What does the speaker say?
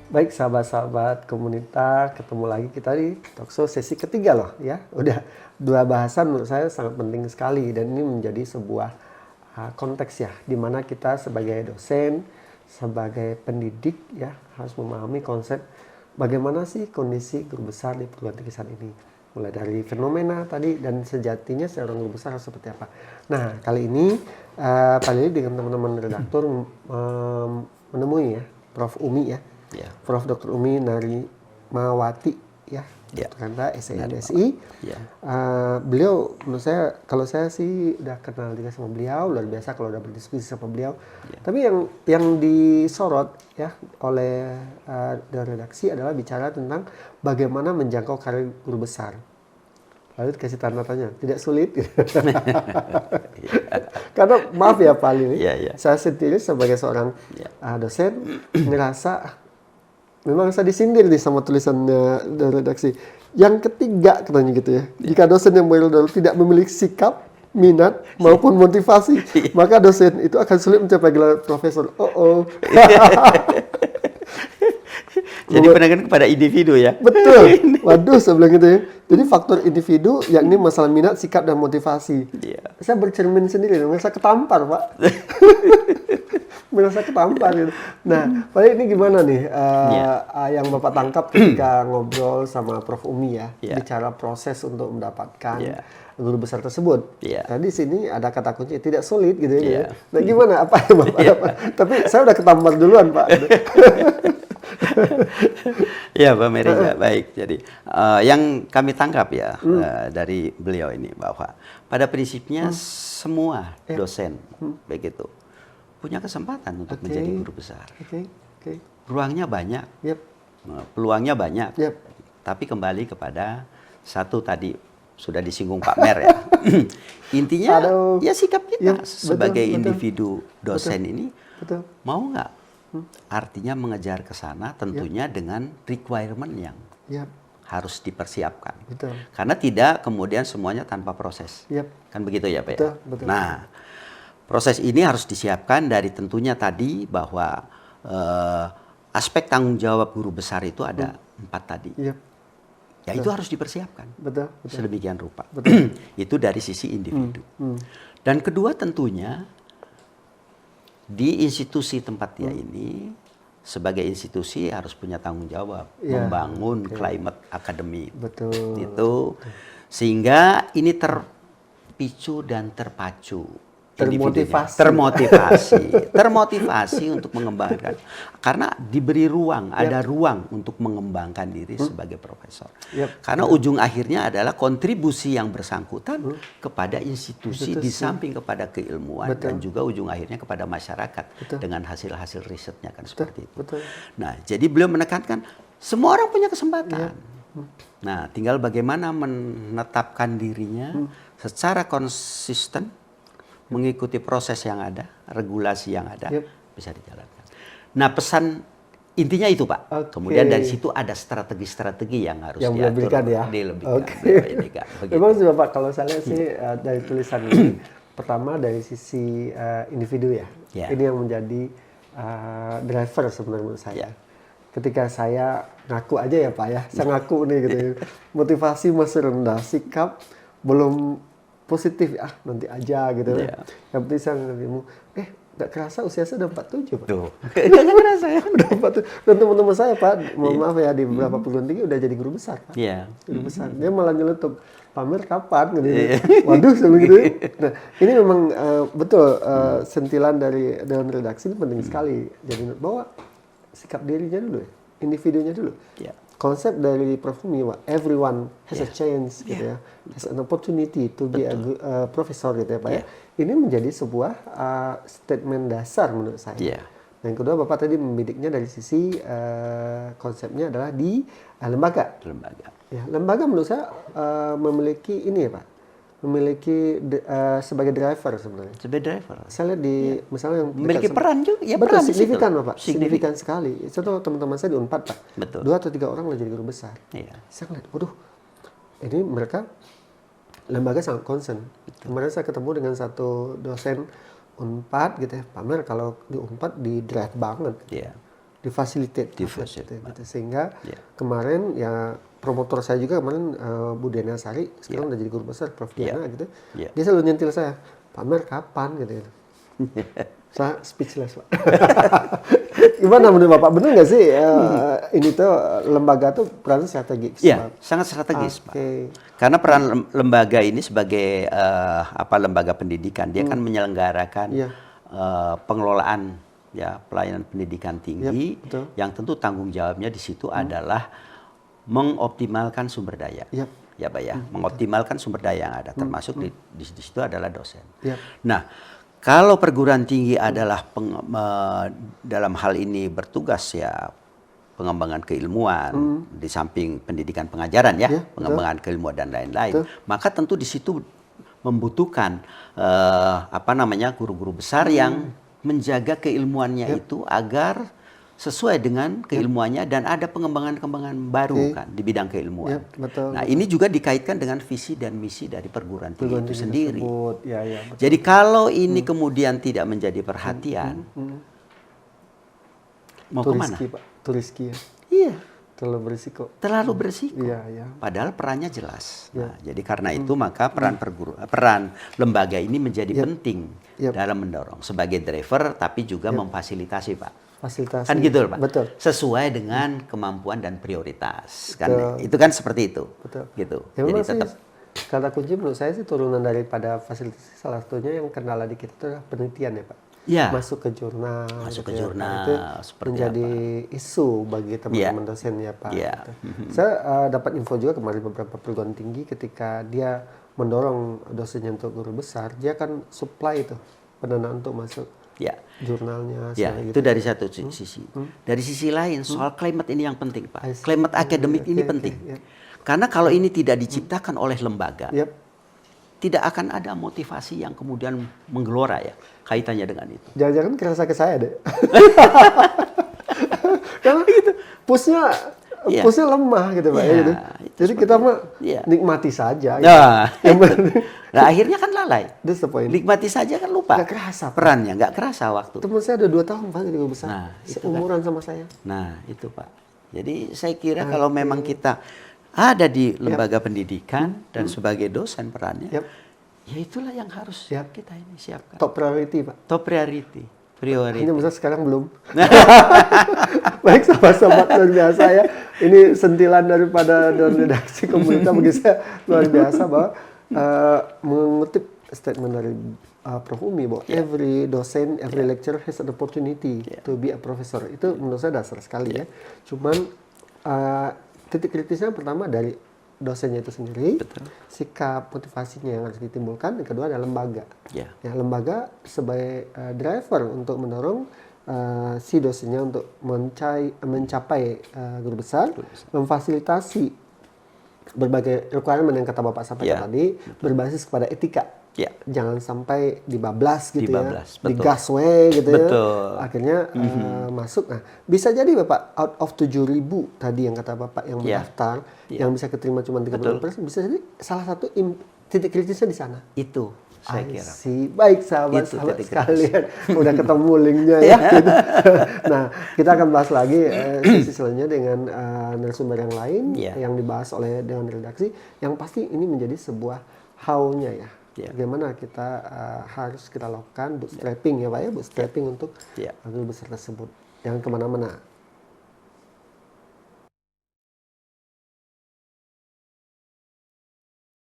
Baik sahabat-sahabat komunitas, ketemu lagi kita di talkshow sesi ketiga loh ya. Udah dua bahasan menurut saya sangat penting sekali dan ini menjadi sebuah konteks ya, di mana kita sebagai dosen, sebagai pendidik ya harus memahami konsep bagaimana sih kondisi guru besar di perguruan tinggi saat ini. Mulai dari fenomena tadi dan sejatinya seorang guru besar harus seperti apa. Nah kali ini Pak Lili dengan teman-teman redaktur menemui ya Prof. Umi ya. Ya. Prof. Dr. Umi Narimawati ya, Ya. Dokter SNSI. Ya. Beliau menurut saya, kalau saya sih udah kenal juga sama beliau, luar biasa kalau udah berdiskusi sama beliau. Ya. Tapi yang disorot ya oleh dari redaksi adalah bicara tentang bagaimana menjangkau karir guru besar. Lalu dikasih tanda tanya, tidak sulit. Karena maaf ya Pak Lili, saya sendiri sebagai seorang dosen ngerasa memang saya disindir nih sama tulisannya dari redaksi. Yang ketiga katanya gitu ya, jika dosen yang baru tidak memiliki sikap, minat maupun motivasi, maka dosen itu akan sulit mencapai gelar profesor. Jadi penekanan kepada individu ya. Betul. Waduh, saya bilang gitu ya. Jadi faktor individu yakni masalah minat, sikap dan motivasi. Saya bercermin sendiri, merasa ketampar Pak. Merasa ketampar gitu. Nah, Pak ini gimana nih yang Bapak tangkap ketika ngobrol sama Prof. Umi ya, bicara proses untuk mendapatkan guru besar tersebut. Tadi sini ada kata kunci tidak sulit gitu ya. Nah, gimana apa ya Bapak? Tapi saya udah ketampar duluan Pak. Ya Pak Merija, baik. Jadi yang kami tangkap ya dari beliau ini bahwa pada prinsipnya semua dosen begitu punya kesempatan untuk menjadi guru besar. Ruangnya banyak, peluangnya banyak. Tapi kembali kepada satu tadi sudah disinggung Pak Mer ya. Intinya ya sikap kita sebagai individu dosen ini mau nggak? Artinya mengejar ke sana tentunya dengan requirement yang harus dipersiapkan. Karena tidak kemudian semuanya tanpa proses. Kan begitu ya Pak ya? Nah, proses ini harus disiapkan dari tentunya tadi bahwa aspek tanggung jawab guru besar itu ada 4 tadi. Ya itu harus dipersiapkan. Sedemikian rupa. Itu dari sisi individu. Dan kedua tentunya di institusi tempat dia ini sebagai institusi harus punya tanggung jawab membangun climate akademik. Itu sehingga ini terpicu dan terpacu. Termotivasi untuk mengembangkan. Karena diberi ruang, ada ruang untuk mengembangkan diri sebagai profesor. Karena ujung akhirnya adalah kontribusi yang bersangkutan kepada institusi di samping kepada keilmuan dan juga ujung akhirnya kepada masyarakat dengan hasil-hasil risetnya kan seperti itu. Nah, jadi beliau menekankan semua orang punya kesempatan. Nah, tinggal bagaimana menetapkan dirinya secara konsisten mengikuti proses yang ada, regulasi yang ada, bisa dijalankan. Nah, pesan intinya itu Pak. Kemudian dari situ ada strategi-strategi yang harus dilebihkan ya. Memang sih Bapak, kalau saya lihat sih dari tulisan ini, pertama dari sisi individu ya. Ini yang menjadi driver sebenarnya menurut saya. Ketika saya ngaku aja ya Pak ya, saya ngaku nih gitu ya. Motivasi masih rendah, sikap belum positif nanti aja gitu. Yang penting saya ngertimu, nggak kerasa usia saya udah 47 Pak. Nggak kerasa ya. Udah 47. Dan teman-teman saya Pak, mohon maaf ya, di beberapa perguruan tinggi udah jadi guru besar Pak. Guru besar. Dia malah nyeletuk, pamer kapan gitu. Waduh sebelum gitu. Nah ini memang betul sentilan dari Dewan Redaksi ini penting sekali. Jadi bahwa sikap dirinya dulu ya, individunya dulu. Konsep dari Prof. Umi, everyone has a chance gitu ya, has an opportunity to be a professor gitu ya Pak ya. Ini menjadi sebuah statement dasar menurut saya. Yang kedua Bapak tadi membidiknya dari sisi konsepnya adalah di lembaga. Lembaga menurut saya memiliki ini ya Pak, memiliki sebagai driver sebenarnya. Sebagai driver. Saya lihat di misalnya yang memiliki peran juga. Betul, signifikan Bapak. Signifikan sekali. Contoh teman-teman saya di Unpad Pak. 2 atau 3 orang lah jadi guru besar. Saya ngeliat, waduh, ini mereka lembaga sangat concern. Kemarin saya ketemu dengan satu dosen Unpad gitu ya, Pak Mer, kalau di Unpad di drive banget. Difasilitate. Gitu. Sehingga kemarin ya promotor saya juga kemarin Bu Dena Sari sekarang udah jadi guru besar Prof Diana gitu. Dia selalu nyentil saya, pamer kapan gitu. Saya speechless Pak. Gimana menurut Bapak, benar nggak sih ini tuh lembaga tuh peran strategis? Iya, sangat strategis Pak. Karena peran lembaga ini sebagai lembaga pendidikan, dia kan menyelenggarakan pengelolaan pelayanan pendidikan tinggi, yang tentu tanggung jawabnya di situ adalah mengoptimalkan sumber daya. Ya Pak ya, mengoptimalkan sumber daya yang ada, termasuk di situ adalah dosen. Nah, kalau perguruan tinggi adalah dalam hal ini bertugas ya pengembangan keilmuan di samping pendidikan pengajaran pengembangan keilmuan dan lain-lain, maka tentu di situ membutuhkan guru-guru besar yang menjaga keilmuannya itu agar sesuai dengan keilmuannya dan ada pengembangan-pengembangan baru kan di bidang keilmuan. Nah, ini juga dikaitkan dengan visi dan misi dari perguruan tinggi itu sendiri. Jadi kalau ini kemudian tidak menjadi perhatian, mau kemana? Turiski ya. Iya. Terlalu berisiko. Terlalu berisiko. Padahal perannya jelas. Nah, jadi karena itu maka peran lembaga ini menjadi penting dalam mendorong sebagai driver, tapi juga memfasilitasi Pak. Fasilitasi. Kan gitu Pak. Betul. Sesuai dengan kemampuan dan prioritas. Kan itu kan seperti itu. Betul. Gitu. Ya, jadi tetap kata kunci menurut saya sih turunan daripada fasilitasi, salah satunya yang kendala di kita itu adalah penelitian ya Pak. Masuk ke jurnal. Masuk ke jurnal. Itu menjadi isu bagi teman-teman dosen ya Pak. Gitu. Saya dapat info juga kemarin beberapa perguruan tinggi ketika dia mendorong dosennya untuk guru besar, dia akan supply itu pendanaan untuk masuk jurnalnya. Gitu. Itu dari satu sisi. Dari sisi lain soal climate ini yang penting Pak. Climate akademik ini penting. Karena kalau ini tidak diciptakan oleh lembaga, tidak akan ada motivasi yang kemudian menggelora ya kaitannya dengan itu. Jangan-jangan kerasa ke saya deh. Karena gitu, pushnya lemah gitu Pak. Gitu. Jadi kita mah nikmati saja. Nah, akhirnya kan lalai. That's the point. Nikmati saja kan lupa. Gak kerasa perannya, gak kerasa waktu. Teman saya ada 2 tahun Pak jadi guru besar. Nah, seumuran sama saya. Nah, itu Pak. Jadi saya kira kalau memang kita ada di lembaga pendidikan dan sebagai dosen perannya, ya itulah yang harus kita ini siapkan. Top priority Pak. Top priority. Hanya misal sekarang belum. Baik sahabat-sahabat luar biasa ya. Ini sentilan daripada redaksi komunitas bagi saya luar biasa bahwa mengutip statement dari Prof Umi bahwa every dosen, every lecturer has an opportunity to be a professor. Itu menurut saya dasar sekali ya. Cuman titik kritisnya pertama dari dosennya itu sendiri, sikap motivasinya yang harus ditimbulkan. Yang kedua adalah lembaga. Ya, lembaga sebagai driver untuk mendorong si dosennya untuk mencapai guru besar, memfasilitasi berbagai requirement yang kata Bapak sampaikan tadi, berbasis kepada etika. Jangan sampai dibablas gitu digaswe gitu ya. Akhirnya masuk. Nah, bisa jadi Bapak out of 7.000 tadi yang kata Bapak yang mendaftar, yang bisa keterima cuma 30%, bisa jadi salah satu titik kritisnya di sana. Itu saya kira. Baik sahabat-sahabat sekalian, udah ketemu linknya ya. Gitu. Nah, kita akan bahas lagi sesi selanjutnya dengan narasumber yang lain yang dibahas oleh Dewan Redaksi. Yang pasti ini menjadi sebuah how-nya ya. Bagaimana kita harus kita lakukan bootstrapping ya Pak ya, bootstrapping untuk guru besar tersebut. Jangan kemana-mana.